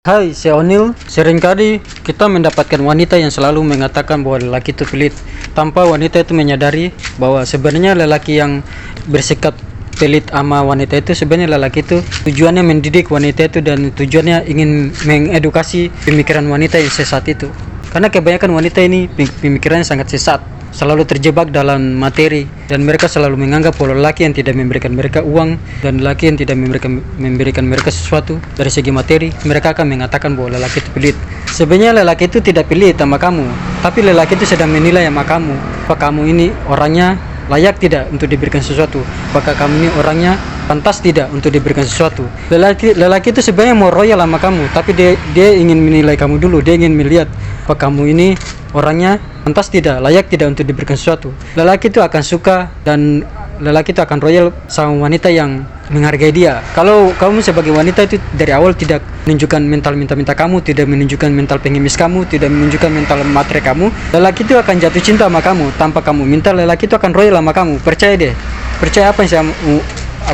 Hai, saya Onil. Seringkali kita mendapatkan wanita yang selalu mengatakan bahwa lelaki itu pelit, tanpa wanita itu menyadari bahwa sebenarnya lelaki yang bersikap pelit sama wanita itu sebenarnya lelaki itu tujuannya mendidik wanita itu dan tujuannya ingin mengedukasi pemikiran wanita yang sesat itu. Karena kebanyakan wanita ini pemikirannya sangat sesat, selalu terjebak dalam materi, dan mereka selalu menganggap bahwa lelaki yang tidak memberikan mereka uang dan lelaki yang tidak memberikan mereka sesuatu dari segi materi, mereka akan mengatakan bahwa lelaki itu pelit. Sebenarnya lelaki itu tidak pelit sama kamu, tapi lelaki itu sedang menilai sama kamu, apakah kamu ini orangnya layak tidak untuk diberikan sesuatu, apakah kamu ini orangnya pantas tidak untuk diberikan sesuatu. Lelaki itu sebenarnya mau royal sama kamu, tapi dia ingin menilai kamu dulu. Dia ingin melihat apakah kamu ini orangnya pantas tidak, layak tidak untuk diberikan sesuatu. Lelaki itu akan suka dan lelaki itu akan royal sama wanita yang menghargai dia. Kalau kamu sebagai wanita itu dari awal tidak menunjukkan mental minta-minta kamu, tidak menunjukkan mental pengemis kamu, tidak menunjukkan mental matre kamu, lelaki itu akan jatuh cinta sama kamu tanpa kamu minta. Lelaki itu akan royal sama kamu. Percaya deh. Percaya apa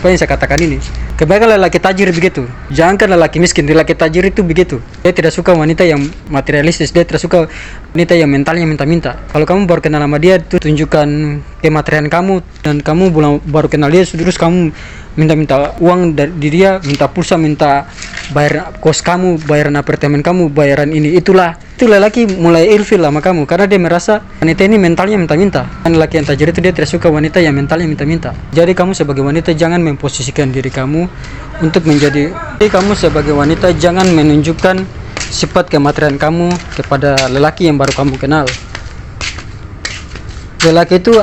yang saya katakan ini. Kebanyakan lelaki tajir begitu. Jangankan lelaki miskin, lelaki tajir itu begitu. Dia tidak suka wanita yang materialistis, dia tidak suka wanita yang mentalnya minta-minta. Kalau kamu baru kenal sama dia, itu tunjukkan kematerian kamu, dan kamu baru kenal dia, terus kamu minta-minta uang dari dia, minta pulsa, minta bayar kos kamu, bayaran apartemen kamu, bayaran ini, itulah. Itu lelaki mulai ilfil sama kamu, karena dia merasa wanita ini mentalnya minta-minta. Dan lelaki yang tajir itu dia tidak suka wanita yang mentalnya minta-minta. Jadi kamu sebagai wanita jangan memposisikan diri kamu untuk menjadi. Jadi kamu sebagai wanita jangan menunjukkan sifat kematerian kamu kepada lelaki yang baru kamu kenal. Lelaki itu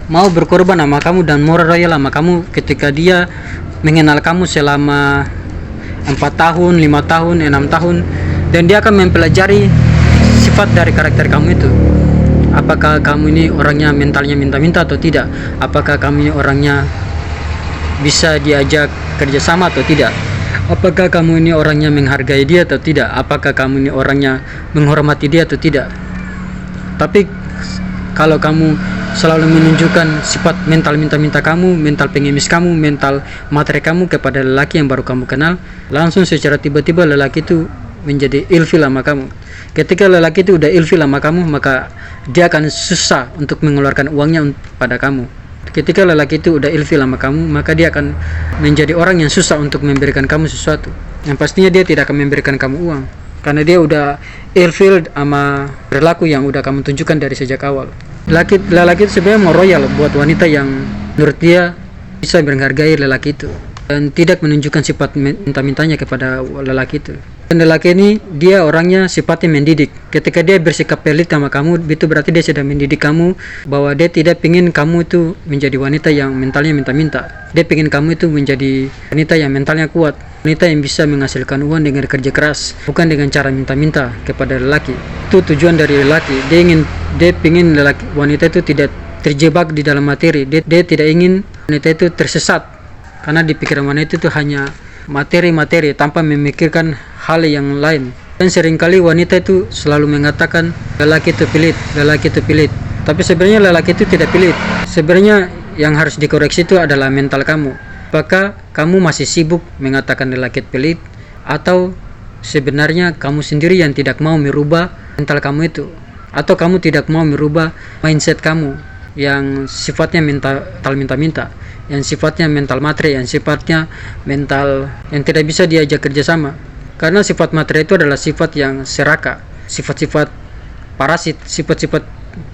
mau berkorban sama kamu dan mau royal sama kamu ketika dia mengenal kamu selama 4 tahun, 5 tahun, 6 tahun, dan dia akan mempelajari sifat dari karakter kamu itu. Apakah kamu ini orangnya mentalnya minta-minta atau tidak? Apakah kamu ini orangnya bisa diajak kerjasama atau tidak? Apakah kamu ini orangnya menghargai dia atau tidak? Apakah kamu ini orangnya menghormati dia atau tidak? Tapi kalau kamu selalu menunjukkan sifat mental minta-minta kamu, mental pengemis kamu, mental materi kamu kepada lelaki yang baru kamu kenal, langsung secara tiba-tiba lelaki itu menjadi ilfil sama kamu. Ketika lelaki itu udah ilfil sama kamu, maka dia akan susah untuk mengeluarkan uangnya pada kamu. Ketika lelaki itu udah ilfil sama kamu, maka dia akan menjadi orang yang susah untuk memberikan kamu sesuatu. Yang pastinya dia tidak akan memberikan kamu uang, karena dia udah ilfil sama perilaku yang udah kamu tunjukkan dari sejak awal. Lelaki itu sebenarnya mau royal buat wanita yang menurut dia bisa menghargai lelaki itu dan tidak menunjukkan sifat minta-mintanya kepada lelaki itu. Dan lelaki ini dia orangnya sifatnya mendidik. Ketika dia bersikap pelit sama kamu, itu berarti dia sedang mendidik kamu bahwa dia tidak ingin kamu itu menjadi wanita yang mentalnya minta-minta. Dia ingin kamu itu menjadi wanita yang mentalnya kuat, wanita yang bisa menghasilkan uang dengan kerja keras, bukan dengan cara minta-minta kepada lelaki. Itu tujuan dari lelaki. Dia ingin wanita itu tidak terjebak di dalam materi. Dia tidak ingin wanita itu tersesat, karena di pikiran wanita itu hanya materi-materi tanpa memikirkan hal yang lain. Dan seringkali wanita itu selalu mengatakan lelaki itu pelit, lelaki itu pelit. Tapi sebenarnya lelaki itu tidak pelit. Sebenarnya yang harus dikoreksi itu adalah mental kamu. Apakah kamu masih sibuk mengatakan lelaki pelit, atau sebenarnya kamu sendiri yang tidak mau merubah mental kamu itu, atau kamu tidak mau merubah mindset kamu yang sifatnya mental minta-minta, yang sifatnya mental materi, yang sifatnya mental yang tidak bisa diajak kerjasama. Karena sifat materi itu adalah sifat yang serakah, sifat-sifat parasit, sifat-sifat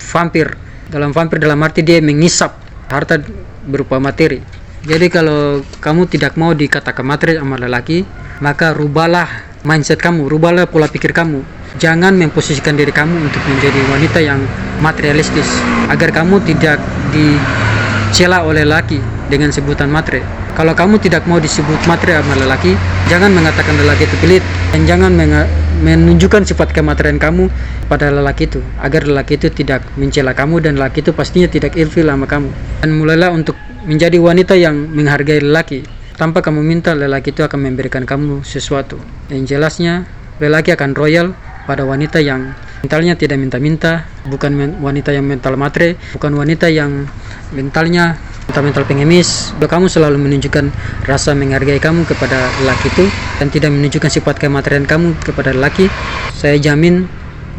vampir. Dalam vampir dalam arti dia mengisap harta berupa materi. Jadi kalau kamu tidak mau dikatakan materi sama lelaki, maka rubahlah mindset kamu, rubahlah pola pikir kamu. Jangan memposisikan diri kamu untuk menjadi wanita yang materialistis, agar kamu tidak dicela oleh lelaki dengan sebutan materi. Kalau kamu tidak mau disebut materi sama lelaki, jangan mengatakan lelaki itu pelit, dan jangan menunjukkan sifat kematerian kamu pada lelaki itu, agar lelaki itu tidak mencela kamu dan lelaki itu pastinya tidak ilfil sama kamu. Dan mulailah untuk menjadi wanita yang menghargai lelaki. Tanpa kamu minta, lelaki itu akan memberikan kamu sesuatu. Yang jelasnya, lelaki akan royal pada wanita yang mentalnya tidak minta-minta, bukan wanita yang mental materi, bukan wanita yang mentalnya mental-mental pengemis. Kalau kamu selalu menunjukkan rasa menghargai kamu kepada lelaki itu dan tidak menunjukkan sifat kematerian kamu kepada lelaki, saya jamin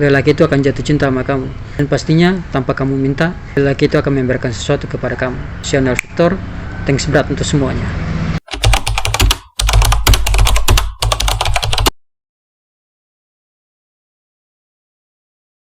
lelaki itu akan jatuh cinta sama kamu. Dan pastinya tanpa kamu minta, lelaki itu akan memberikan sesuatu kepada kamu. Sionel Victor, thanks berat untuk semuanya.